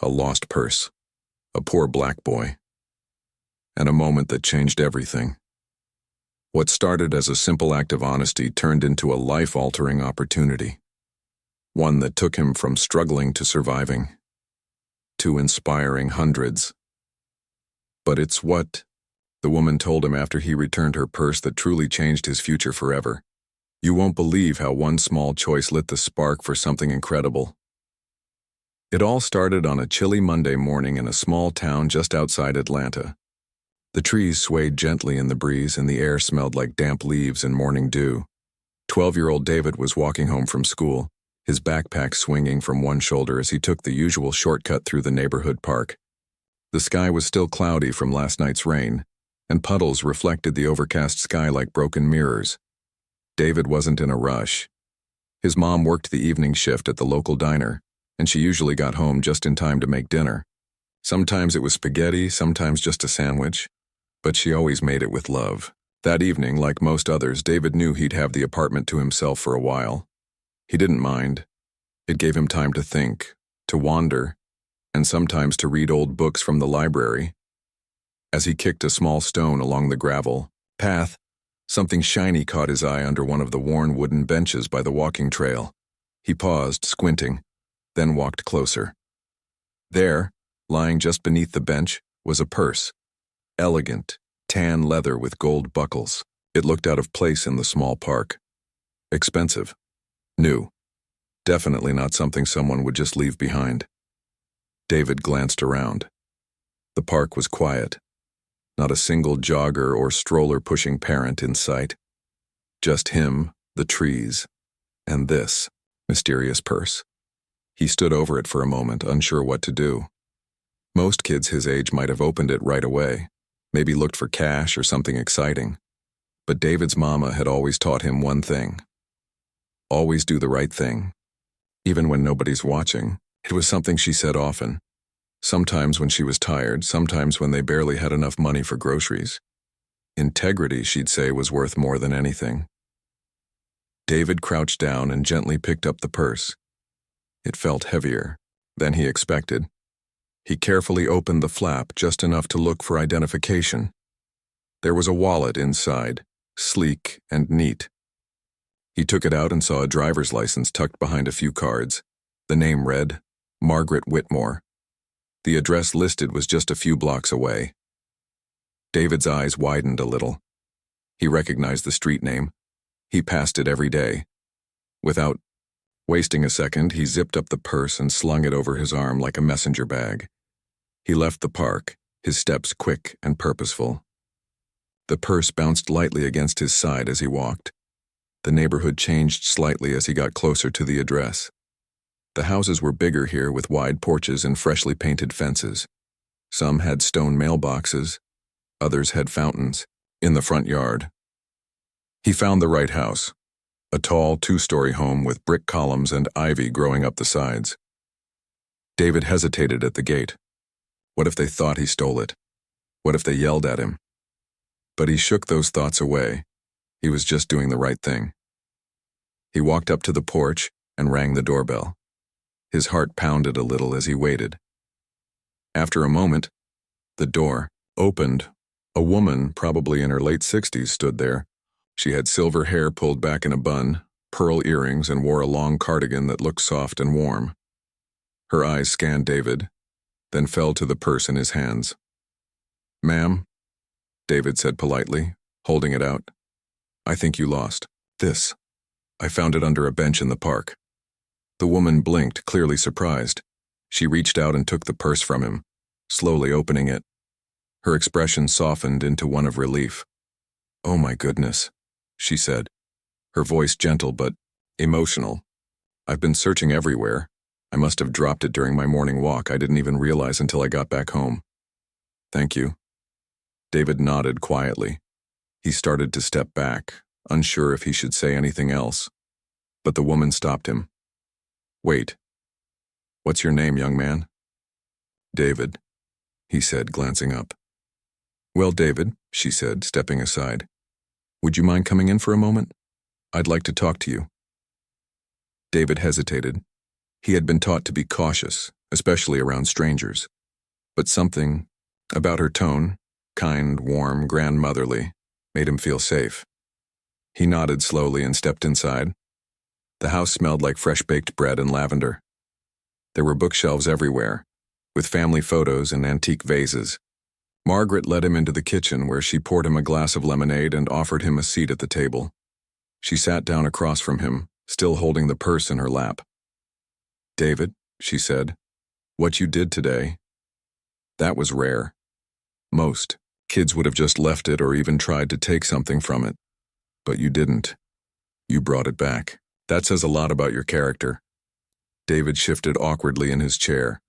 a lost purse, a poor black boy, and a moment that changed everything. What started as a simple act of honesty turned into a life-altering opportunity, one that took him from struggling to surviving, to inspiring hundreds. But it's what the woman told him after he returned her purse that truly changed his future forever. You won't believe how one small choice lit the spark for something incredible. It all started on a chilly Monday morning in a small town just outside Atlanta. The trees swayed gently in the breeze and the air smelled like damp leaves and morning dew. 12-year-old David was walking home from school, his backpack swinging from one shoulder as he took the usual shortcut through the neighborhood park. The sky was still cloudy from last night's rain, and puddles reflected the overcast sky like broken mirrors. David wasn't in a rush. His mom worked the evening shift at the local diner, and she usually got home just in time to make dinner. Sometimes it was spaghetti, sometimes just a sandwich, but she always made it with love. That evening, like most others, David knew he'd have the apartment to himself for a while. He didn't mind. It gave him time to think, to wander, and sometimes to read old books from the library. As he kicked a small stone along the gravel path, something shiny caught his eye under one of the worn wooden benches by the walking trail. He paused, squinting, then walked closer. There, lying just beneath the bench, was a purse. Elegant, tan leather with gold buckles. It looked out of place in the small park. Expensive. New. Definitely not something someone would just leave behind. David glanced around. The park was quiet. Not a single jogger or stroller-pushing parent in sight. Just him, the trees, and this mysterious purse. He stood over it for a moment, unsure what to do. Most kids his age might have opened it right away, maybe looked for cash or something exciting. But David's mama had always taught him one thing. Always do the right thing. Even when nobody's watching. It was something she said often. Sometimes when she was tired, sometimes when they barely had enough money for groceries. Integrity, she'd say, was worth more than anything. David crouched down and gently picked up the purse. It felt heavier than he expected. He carefully opened the flap just enough to look for identification. There was a wallet inside, sleek and neat. He took it out and saw a driver's license tucked behind a few cards. The name read, Margaret Whitmore. The address listed was just a few blocks away. David's eyes widened a little. He recognized the street name. He passed it every day. Without wasting a second, he zipped up the purse and slung it over his arm like a messenger bag. He left the park, his steps quick and purposeful. The purse bounced lightly against his side as he walked. The neighborhood changed slightly as he got closer to the address. The houses were bigger here with wide porches and freshly painted fences. Some had stone mailboxes, others had fountains in the front yard. He found the right house, a tall two-story home with brick columns and ivy growing up the sides. David hesitated at the gate. What if they thought he stole it? What if they yelled at him? But he shook those thoughts away. He was just doing the right thing. He walked up to the porch and rang the doorbell. His heart pounded a little as he waited. After a moment, the door opened. A woman, probably in her late 60s, stood there. She had silver hair pulled back in a bun, pearl earrings, and wore a long cardigan that looked soft and warm. Her eyes scanned David, then fell to the purse in his hands. "Ma'am," David said politely, holding it out. "I think you lost this. I found it under a bench in the park." The woman blinked, clearly surprised. She reached out and took the purse from him, slowly opening it. Her expression softened into one of relief. "Oh my goodness," she said, her voice gentle but emotional. "I've been searching everywhere. I must have dropped it during my morning walk. I didn't even realize until I got back home." "Thank you." David nodded quietly. He started to step back, unsure if he should say anything else. But the woman stopped him. "Wait. What's your name, young man?" "David," he said, glancing up. "Well, David," she said, stepping aside, "would you mind coming in for a moment? I'd like to talk to you." David hesitated. He had been taught to be cautious, especially around strangers. But something about her tone, kind, warm, grandmotherly, made him feel safe. He nodded slowly and stepped inside. The house smelled like fresh-baked bread and lavender. There were bookshelves everywhere, with family photos and antique vases. Margaret led him into the kitchen where she poured him a glass of lemonade and offered him a seat at the table. She sat down across from him, still holding the purse in her lap. "David," she said, "what you did today, that was rare. Most kids would have just left it or even tried to take something from it. But you didn't. You brought it back. That says a lot about your character." David shifted awkwardly in his chair.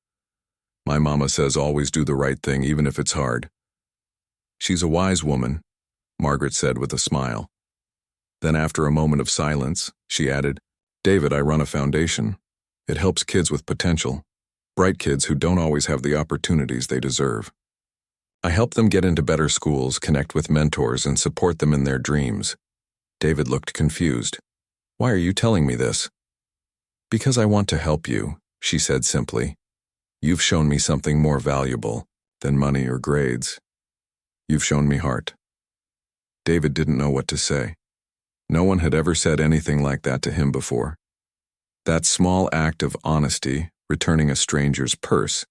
"My mama says always do the right thing even if it's hard." "She's a wise woman," Margaret said with a smile. Then after a moment of silence, she added, "David, I run a foundation. It helps kids with potential, bright kids who don't always have the opportunities they deserve. I help them get into better schools, connect with mentors, and support them in their dreams." David looked confused. "Why are you telling me this?" "Because I want to help you," she said simply. "You've shown me something more valuable than money or grades. You've shown me heart." David didn't know what to say. No one had ever said anything like that to him before. That small act of honesty, returning a stranger's purse,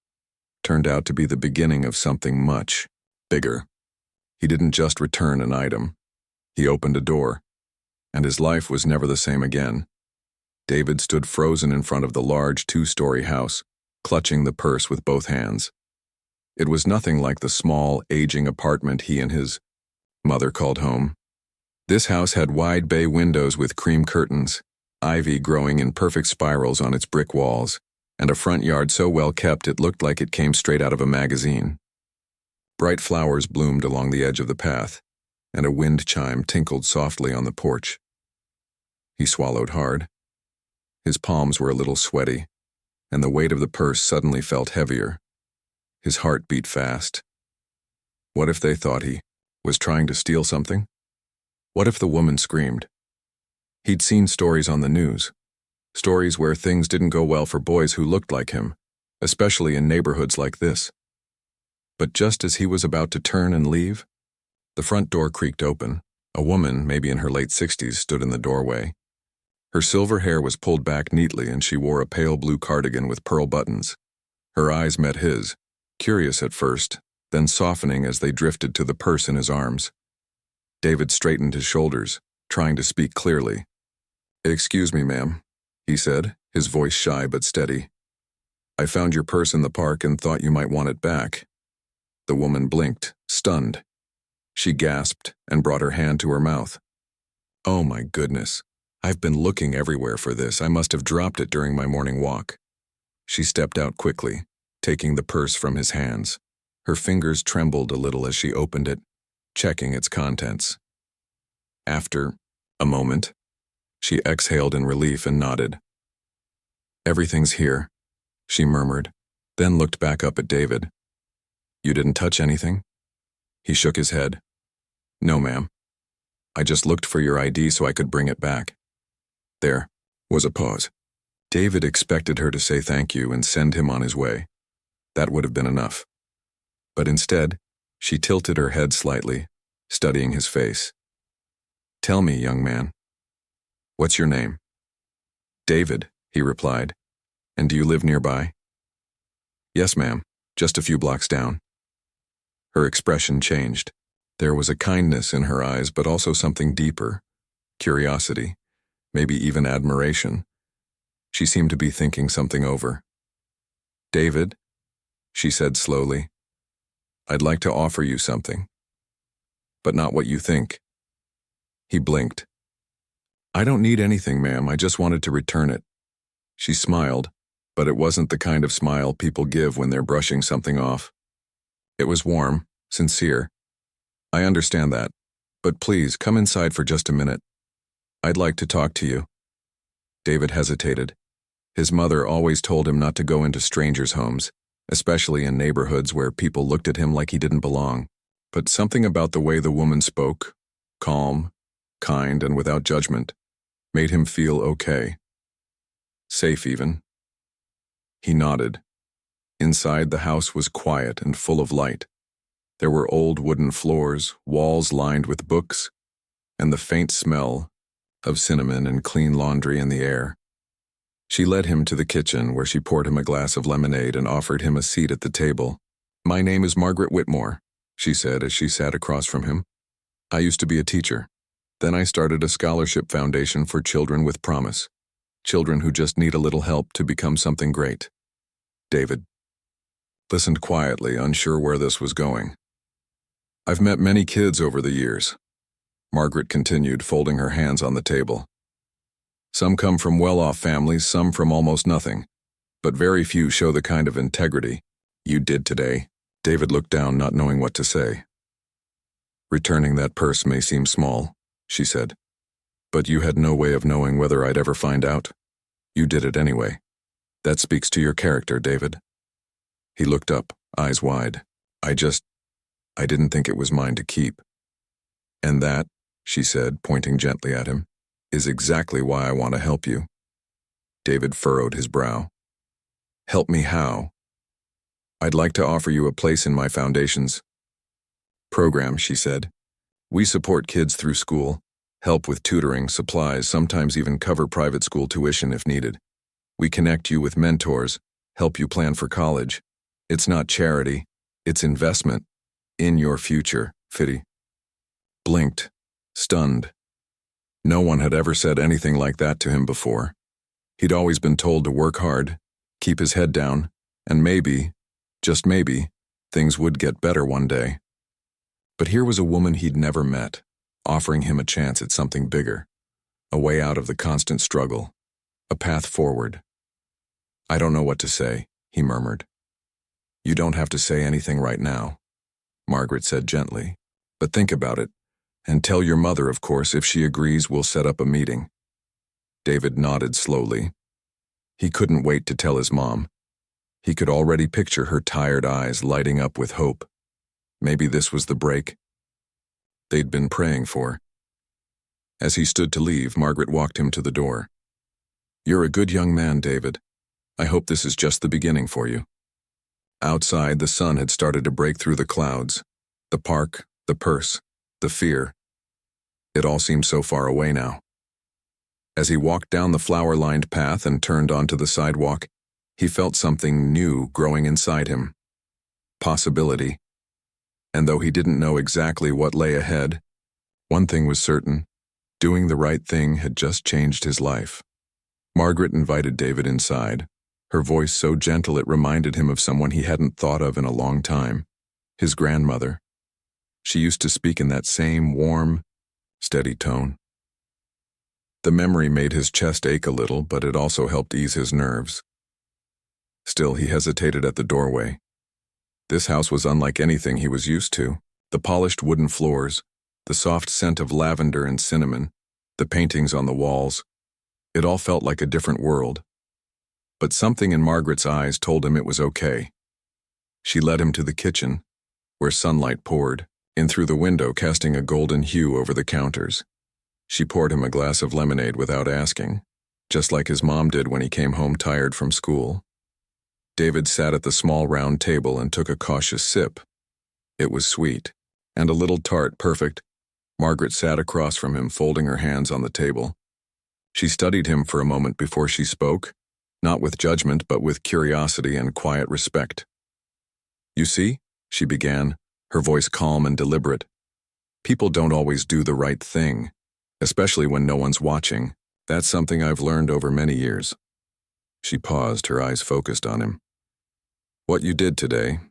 turned out to be the beginning of something much bigger. He didn't just return an item. He opened a door, and his life was never the same again. David stood frozen in front of the large two-story house, clutching the purse with both hands. It was nothing like the small, aging apartment he and his mother called home. This house had wide bay windows with cream curtains, ivy growing in perfect spirals on its brick walls, and a front yard so well kept it looked like it came straight out of a magazine. Bright flowers bloomed along the edge of the path, and a wind chime tinkled softly on the porch. He swallowed hard. His palms were a little sweaty, and the weight of the purse suddenly felt heavier. His heart beat fast. What if they thought he was trying to steal something? What if the woman screamed? He'd seen stories on the news, stories where things didn't go well for boys who looked like him, especially in neighborhoods like this. But just as he was about to turn and leave, the front door creaked open. A woman, maybe in her late 60s, stood in the doorway. Her silver hair was pulled back neatly and she wore a pale blue cardigan with pearl buttons. Her eyes met his, curious at first, then softening as they drifted to the purse in his arms. David straightened his shoulders, trying to speak clearly. "Excuse me, ma'am," he said, his voice shy but steady. "I found your purse in the park and thought you might want it back." The woman blinked, stunned. She gasped and brought her hand to her mouth. "Oh my goodness. I've been looking everywhere for this. I must have dropped it during my morning walk." She stepped out quickly, taking the purse from his hands. Her fingers trembled a little as she opened it, checking its contents. After a moment, she exhaled in relief and nodded. "Everything's here," she murmured, then looked back up at David. "You didn't touch anything?" He shook his head. "No, ma'am. I just looked for your ID so I could bring it back." There was a pause. David expected her to say thank you and send him on his way. That would have been enough. But instead, she tilted her head slightly, studying his face. "Tell me, young man, what's your name?" "David," he replied. "And do you live nearby?" "Yes, ma'am, just a few blocks down." Her expression changed. There was a kindness in her eyes, but also something deeper, curiosity, maybe even admiration. She seemed to be thinking something over. "David," she said slowly, "I'd like to offer you something, but not what you think." He blinked. "I don't need anything, ma'am. I just wanted to return it." She smiled, but it wasn't the kind of smile people give when they're brushing something off. It was warm, sincere. "I understand that, but please come inside for just a minute. I'd like to talk to you." David hesitated. His mother always told him not to go into strangers' homes, especially in neighborhoods where people looked at him like he didn't belong. But something about the way the woman spoke, calm, kind, and without judgment, made him feel okay. Safe even. He nodded. Inside, the house was quiet and full of light. There were old wooden floors, walls lined with books, and the faint smell of cinnamon and clean laundry in the air. She led him to the kitchen, where she poured him a glass of lemonade and offered him a seat at the table. "My name is Margaret Whitmore," she said as she sat across from him. "I used to be a teacher. Then I started a scholarship foundation for children with promise. Children who just need a little help to become something great." David listened quietly, unsure where this was going. "I've met many kids over the years," Margaret continued, folding her hands on the table. "Some come from well-off families, some from almost nothing, but very few show the kind of integrity you did today." David looked down, not knowing what to say. "Returning that purse may seem small," she said, "but you had no way of knowing whether I'd ever find out. You did it anyway. That speaks to your character, David." He looked up, eyes wide. I didn't think it was mine to keep." "And that," she said, pointing gently at him, "is exactly why I want to help you." David furrowed his brow. "Help me how?" "I'd like to offer you a place in my foundation's program," she said. "We support kids through school, help with tutoring, supplies, sometimes even cover private school tuition if needed. We connect you with mentors, help you plan for college. It's not charity, it's investment in your future." Fitty blinked, stunned. No one had ever said anything like that to him before. He'd always been told to work hard, keep his head down, and maybe, just maybe, things would get better one day. But here was a woman he'd never met, offering him a chance at something bigger, a way out of the constant struggle, a path forward. "I don't know what to say," he murmured. "You don't have to say anything right now," Margaret said gently, "but think about it, and tell your mother, of course. If she agrees, we'll set up a meeting." David nodded slowly. He couldn't wait to tell his mom. He could already picture her tired eyes lighting up with hope. Maybe this was the break they'd been praying for. As he stood to leave, Margaret walked him to the door. "You're a good young man, David. I hope this is just the beginning for you." Outside, the sun had started to break through the clouds. The park, the purse, the fear. It all seemed so far away now. As he walked down the flower-lined path and turned onto the sidewalk, he felt something new growing inside him. Possibility. And though he didn't know exactly what lay ahead, one thing was certain: doing the right thing had just changed his life. Margaret invited David inside, her voice so gentle it reminded him of someone he hadn't thought of in a long time, his grandmother. She used to speak in that same warm, steady tone. The memory made his chest ache a little, but it also helped ease his nerves. Still, he hesitated at the doorway. This house was unlike anything he was used to. The polished wooden floors, the soft scent of lavender and cinnamon, the paintings on the walls. It all felt like a different world. But something in Margaret's eyes told him it was okay. She led him to the kitchen, where sunlight poured in through the window, casting a golden hue over the counters. She poured him a glass of lemonade without asking, just like his mom did when he came home tired from school. David sat at the small round table and took a cautious sip. It was sweet, and a little tart, perfect. Margaret sat across from him, folding her hands on the table. She studied him for a moment before she spoke, not with judgment but with curiosity and quiet respect. "You see," she began, her voice calm and deliberate, "people don't always do the right thing, especially when no one's watching. That's something I've learned over many years." She paused, her eyes focused on him. "What you did today,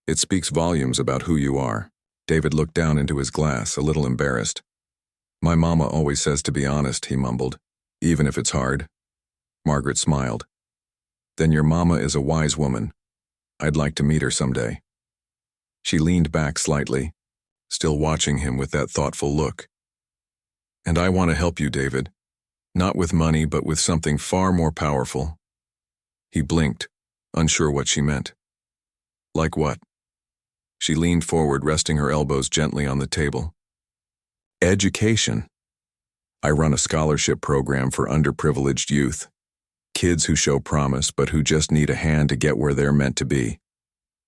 it speaks volumes about who you are." David looked down into his glass, a little embarrassed. "My mama always says to be honest," he mumbled, "even if it's hard." Margaret smiled. "Then your mama is a wise woman. I'd like to meet her someday." She leaned back slightly, still watching him with that thoughtful look. "And I want to help you, David. Not with money, but with something far more powerful." He blinked, unsure what she meant. "Like what?" She leaned forward, resting her elbows gently on the table. "Education. I run a scholarship program for underprivileged youth. Kids who show promise but who just need a hand to get where they're meant to be.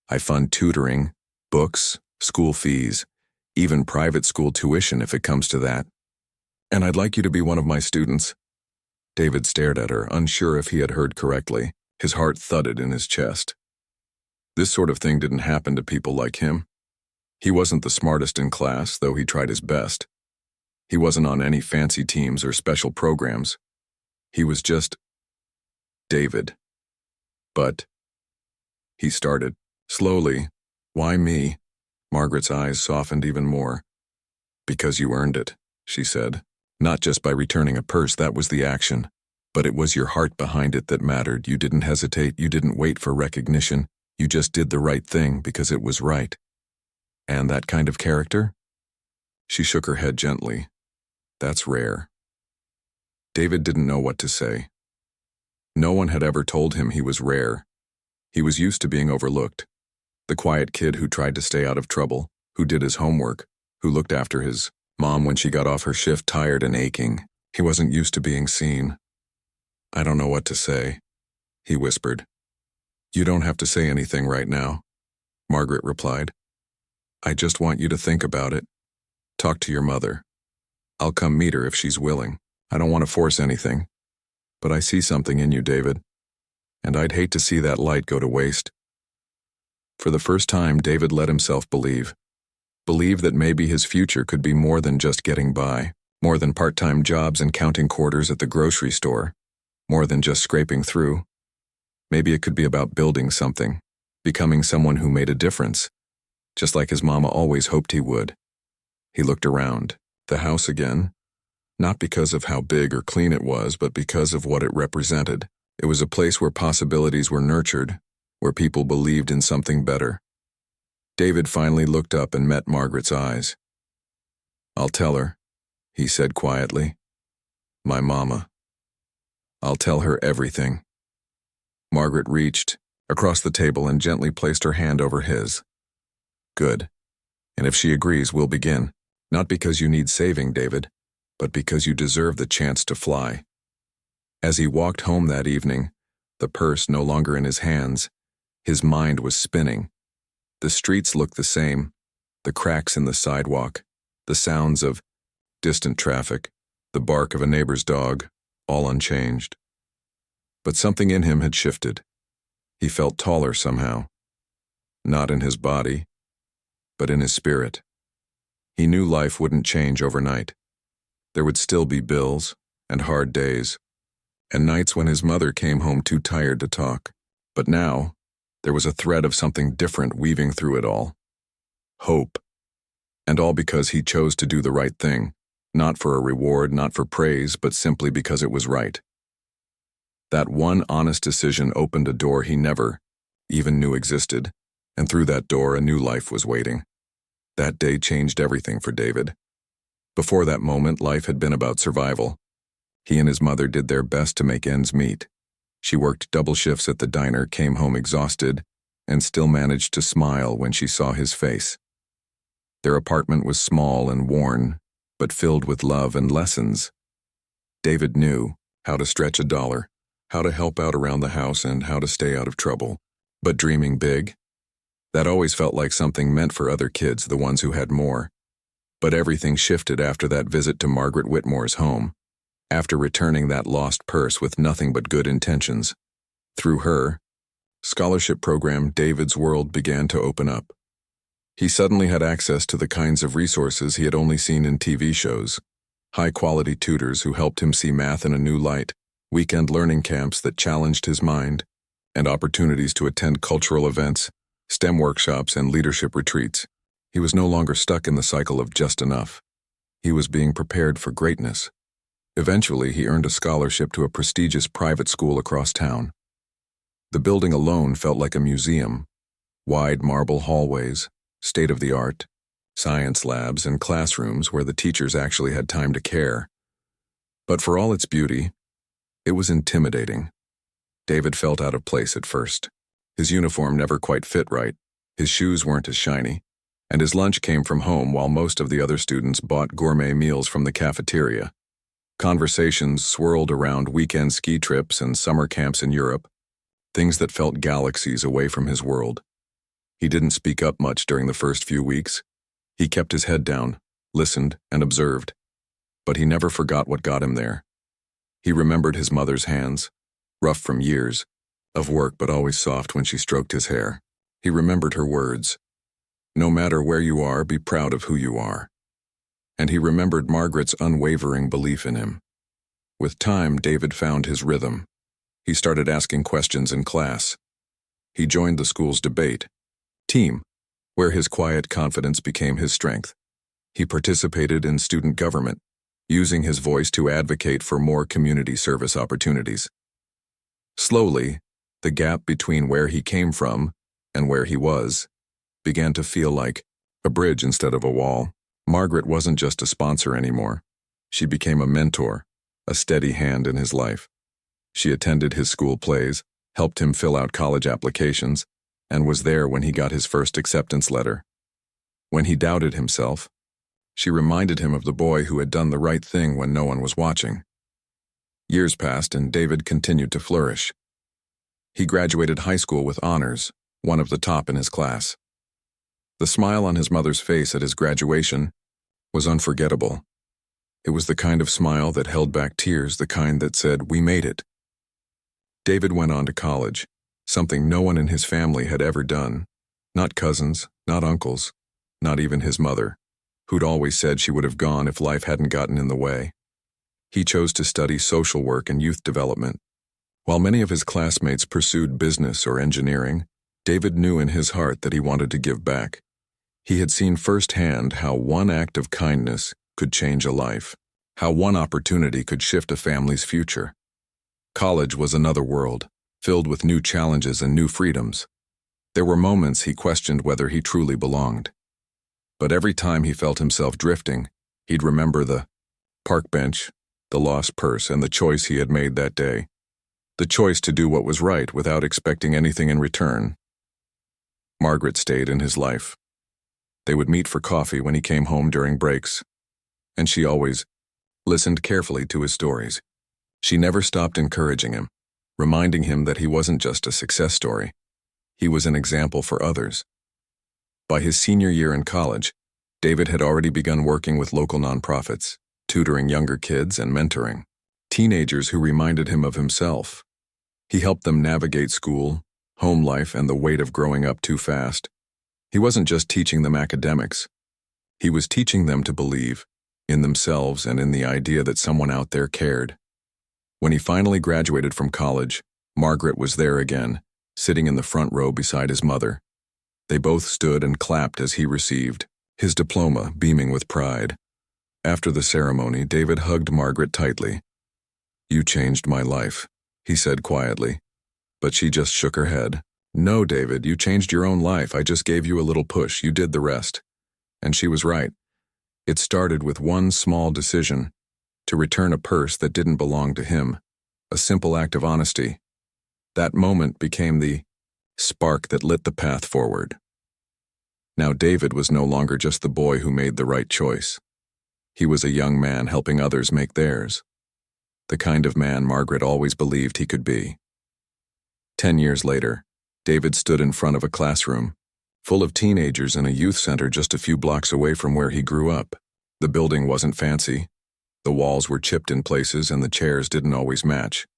I fund tutoring, books, school fees, even private school tuition if it comes to that. And I'd like you to be one of my students." David stared at her, unsure if he had heard correctly. His heart thudded in his chest. This sort of thing didn't happen to people like him. He wasn't the smartest in class, though he tried his best. He wasn't on any fancy teams or special programs. He was just David. But he started. Slowly. "Why me?" Margaret's eyes softened even more. "Because you earned it," she said. "Not just by returning a purse, that was the action. But it was your heart behind it that mattered. You didn't hesitate, you didn't wait for recognition. You just did the right thing because it was right." "And that kind of character?" She shook her head gently. "That's rare." David didn't know what to say. No one had ever told him he was rare. He was used to being overlooked. The quiet kid who tried to stay out of trouble, who did his homework, who looked after his mom when she got off her shift tired and aching. He wasn't used to being seen. "I don't know what to say," he whispered. "You don't have to say anything right now," Margaret replied. "I just want you to think about it. Talk to your mother. I'll come meet her if she's willing. I don't want to force anything. But I see something in you, David. And I'd hate to see that light go to waste." For the first time, David let himself believe. Believe that maybe his future could be more than just getting by, more than part-time jobs and counting quarters at the grocery store, more than just scraping through. Maybe it could be about building something, becoming someone who made a difference, just like his mama always hoped he would. He looked around. The house again. Not because of how big or clean it was, but because of what it represented. It was a place where possibilities were nurtured, where people believed in something better. David finally looked up and met Margaret's eyes. "I'll tell her," he said quietly. "My mama. I'll tell her everything." Margaret reached across the table and gently placed her hand over his. "Good. And if she agrees, we'll begin. Not because you need saving, David, but because you deserve the chance to fly." As he walked home that evening, the purse no longer in his hands, his mind was spinning. The streets looked the same, the cracks in the sidewalk, the sounds of distant traffic, the bark of a neighbor's dog, all unchanged. But something in him had shifted. He felt taller somehow. Not in his body, but in his spirit. He knew life wouldn't change overnight. There would still be bills and hard days, and nights when his mother came home too tired to talk. But now, there was a thread of something different weaving through it all. Hope. And all because he chose to do the right thing, not for a reward, not for praise, but simply because it was right. That one honest decision opened a door he never even knew existed, and through that door a new life was waiting. That day changed everything for David. Before that moment, life had been about survival. He and his mother did their best to make ends meet. She worked double shifts at the diner, came home exhausted, and still managed to smile when she saw his face. Their apartment was small and worn, but filled with love and lessons. David knew how to stretch a dollar, how to help out around the house, and how to stay out of trouble. But dreaming big? That always felt like something meant for other kids, the ones who had more. But everything shifted after that visit to Margaret Whitmore's home. After returning that lost purse with nothing but good intentions. Through her scholarship program, David's world began to open up. He suddenly had access to the kinds of resources he had only seen in TV shows. High-quality tutors who helped him see math in a new light, weekend learning camps that challenged his mind, and opportunities to attend cultural events, STEM workshops, and leadership retreats. He was no longer stuck in the cycle of just enough. He was being prepared for greatness. Eventually, he earned a scholarship to a prestigious private school across town. The building alone felt like a museum. Wide marble hallways, state-of-the-art, science labs, and classrooms where the teachers actually had time to care. But for all its beauty, it was intimidating. David felt out of place at first. His uniform never quite fit right, his shoes weren't as shiny, and his lunch came from home while most of the other students bought gourmet meals from the cafeteria. Conversations swirled around weekend ski trips and summer camps in Europe, things that felt galaxies away from his world. He didn't speak up much during the first few weeks. He kept his head down, listened, and observed. But he never forgot what got him there. He remembered his mother's hands, rough from years of work but always soft when she stroked his hair. He remembered her words, "No matter where you are, be proud of who you are." And he remembered Margaret's unwavering belief in him. With time, David found his rhythm. He started asking questions in class. He joined the school's debate team, where his quiet confidence became his strength. He participated in student government, using his voice to advocate for more community service opportunities. Slowly, the gap between where he came from and where he was began to feel like a bridge instead of a wall. Margaret wasn't just a sponsor anymore. She became a mentor, a steady hand in his life. She attended his school plays, helped him fill out college applications, and was there when he got his first acceptance letter. When he doubted himself, she reminded him of the boy who had done the right thing when no one was watching. Years passed and David continued to flourish. He graduated high school with honors, one of the top in his class. The smile on his mother's face at his graduation was unforgettable. It was the kind of smile that held back tears, the kind that said, "We made it." David went on to college, something no one in his family had ever done. Not cousins, not uncles, not even his mother, who'd always said she would have gone if life hadn't gotten in the way. He chose to study social work and youth development. While many of his classmates pursued business or engineering, David knew in his heart that he wanted to give back. He had seen firsthand how one act of kindness could change a life, how one opportunity could shift a family's future. College was another world, filled with new challenges and new freedoms. There were moments he questioned whether he truly belonged. But every time he felt himself drifting, he'd remember the park bench, the lost purse, and the choice he had made that day. The choice to do what was right without expecting anything in return. Margaret stayed in his life. They would meet for coffee when he came home during breaks, and she always listened carefully to his stories. She never stopped encouraging him, reminding him that he wasn't just a success story. He was an example for others. By his senior year in college, David had already begun working with local nonprofits, tutoring younger kids and mentoring teenagers who reminded him of himself. He helped them navigate school, home life, and the weight of growing up too fast. He wasn't just teaching them academics. He was teaching them to believe in themselves and in the idea that someone out there cared. When he finally graduated from college, Margaret was there again, sitting in the front row beside his mother. They both stood and clapped as he received his diploma, beaming with pride. After the ceremony, David hugged Margaret tightly. "You changed my life," he said quietly, but she just shook her head. "No, David, you changed your own life. I just gave you a little push. You did the rest." And she was right. It started with one small decision, to return a purse that didn't belong to him, a simple act of honesty. That moment became the spark that lit the path forward. Now David was no longer just the boy who made the right choice. He was a young man helping others make theirs. The kind of man Margaret always believed he could be. 10 years later, David stood in front of a classroom, full of teenagers in a youth center just a few blocks away from where he grew up. The building wasn't fancy. The walls were chipped in places and the chairs didn't always match.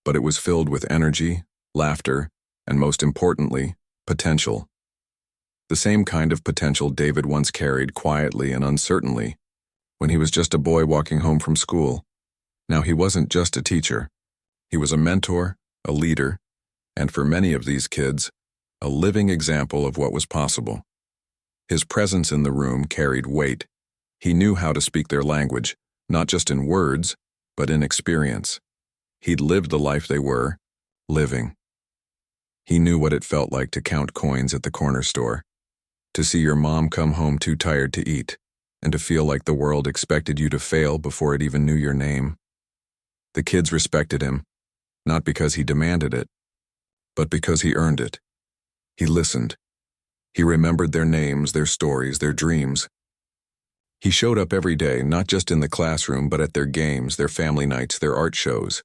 But it was filled with energy, laughter, and most importantly, potential. The same kind of potential David once carried quietly and uncertainly when he was just a boy walking home from school. Now he wasn't just a teacher. He was a mentor, a leader, and for many of these kids, a living example of what was possible. His presence in the room carried weight. He knew how to speak their language, not just in words, but in experience. He'd lived the life they were living. He knew what it felt like to count coins at the corner store, to see your mom come home too tired to eat, and to feel like the world expected you to fail before it even knew your name. The kids respected him, not because he demanded it, but because he earned it. He listened. He remembered their names, their stories, their dreams. He showed up every day, not just in the classroom, but at their games, their family nights, their art shows.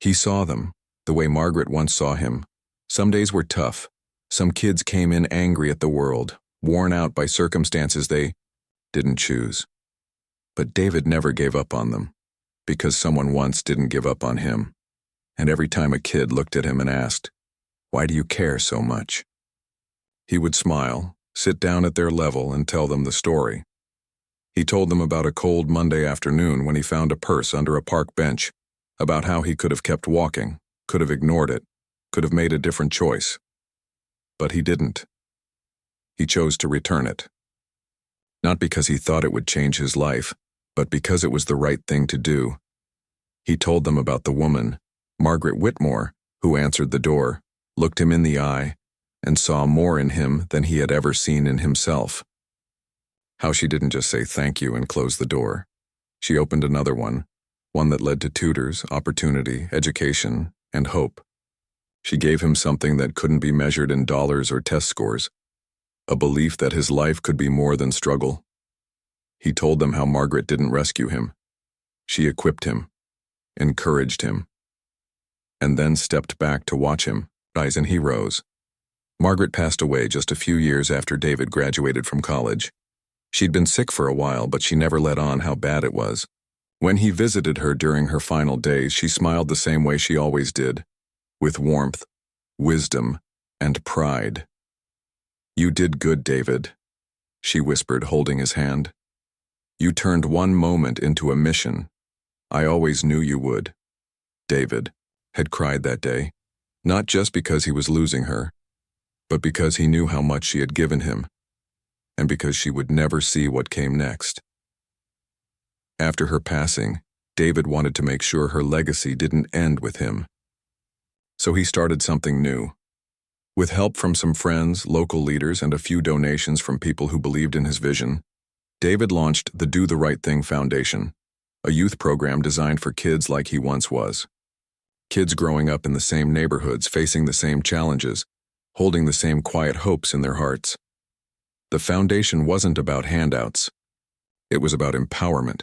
He saw them, the way Margaret once saw him. Some days were tough. Some kids came in angry at the world, worn out by circumstances they didn't choose. But David never gave up on them, because someone once didn't give up on him. And every time a kid looked at him and asked, "Why do you care so much?" he would smile, sit down at their level, and tell them the story. He told them about a cold Monday afternoon when he found a purse under a park bench, about how he could have kept walking, could have ignored it, could have made a different choice. But he didn't. He chose to return it. Not because he thought it would change his life, but because it was the right thing to do. He told them about the woman, Margaret Whitmore, who answered the door, looked him in the eye, and saw more in him than he had ever seen in himself. How she didn't just say thank you and close the door. She opened another one that led to tutors, opportunity, education, and hope. She gave him something that couldn't be measured in dollars or test scores, a belief that his life could be more than struggle. He told them how Margaret didn't rescue him. She equipped him, encouraged him, and then stepped back to watch him rise, and he rose. Margaret passed away just a few years after David graduated from college. She'd been sick for a while, but she never let on how bad it was. When he visited her during her final days, she smiled the same way she always did, with warmth, wisdom, and pride. "You did good, David," she whispered, holding his hand. "You turned one moment into a mission. I always knew you would." David had cried that day, not just because he was losing her, but because he knew how much she had given him, and because she would never see what came next. After her passing, David wanted to make sure her legacy didn't end with him. So he started something new. With help from some friends, local leaders, and a few donations from people who believed in his vision, David launched the Do the Right Thing Foundation, a youth program designed for kids like he once was. Kids growing up in the same neighborhoods, facing the same challenges, holding the same quiet hopes in their hearts. The foundation wasn't about handouts. It was about empowerment.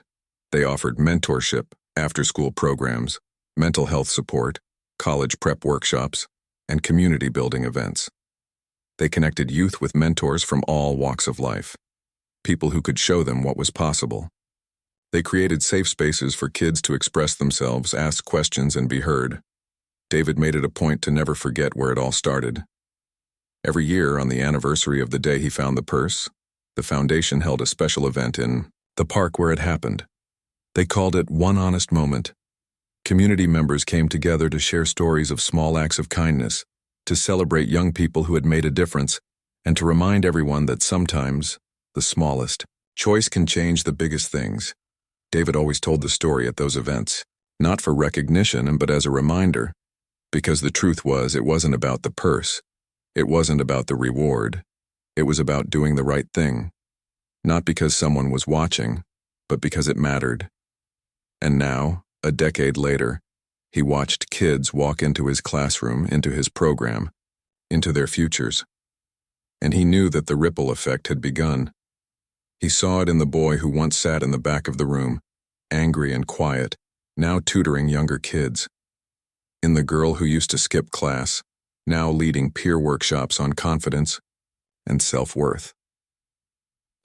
They offered mentorship, after-school programs, mental health support, college prep workshops, and community-building events. They connected youth with mentors from all walks of life, people who could show them what was possible. They created safe spaces for kids to express themselves, ask questions, and be heard. David made it a point to never forget where it all started. Every year, on the anniversary of the day he found the purse, the foundation held a special event in the park where it happened. They called it One Honest Moment. Community members came together to share stories of small acts of kindness, to celebrate young people who had made a difference, and to remind everyone that sometimes the smallest choice can change the biggest things. David always told the story at those events, not for recognition, but as a reminder, because the truth was, it wasn't about the purse. It wasn't about the reward. It was about doing the right thing, not because someone was watching, but because it mattered. And now, a decade later, he watched kids walk into his classroom, into his program, into their futures. And he knew that the ripple effect had begun. He saw it in the boy who once sat in the back of the room, angry and quiet, now tutoring younger kids. In the girl who used to skip class, now leading peer workshops on confidence and self-worth.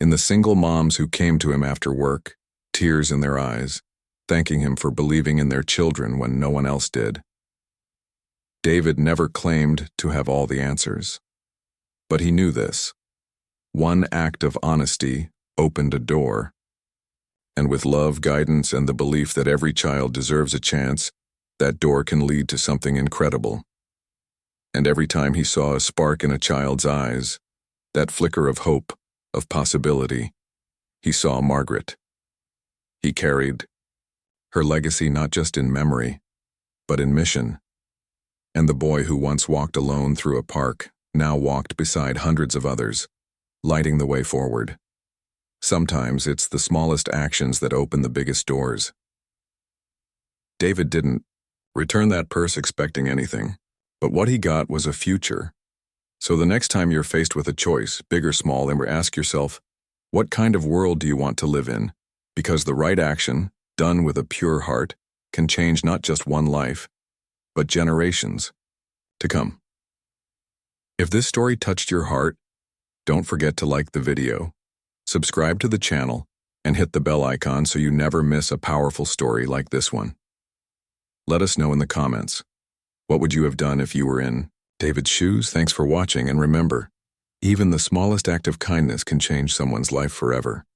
In the single moms who came to him after work, tears in their eyes, thanking him for believing in their children when no one else did. David never claimed to have all the answers, but he knew this. One act of honesty opened a door, and with love, guidance, and the belief that every child deserves a chance, that door can lead to something incredible. And every time he saw a spark in a child's eyes, that flicker of hope, of possibility, he saw Margaret. He carried her legacy not just in memory, but in mission. And the boy who once walked alone through a park now walked beside hundreds of others, lighting the way forward. Sometimes it's the smallest actions that open the biggest doors. David didn't return that purse expecting anything, but what he got was a future. So the next time you're faced with a choice, big or small, ask yourself, What kind of world do you want to live in? Because the right action, done with a pure heart, can change not just one life, but generations to come. If this story touched your heart, don't forget to like the video, subscribe to the channel, and hit the bell icon so you never miss a powerful story like this one. Let us know in the comments. What would you have done if you were in David's shoes? Thanks for watching, and remember, even the smallest act of kindness can change someone's life forever.